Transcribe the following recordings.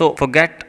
forget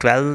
12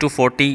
to 40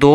2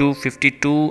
252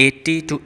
80 to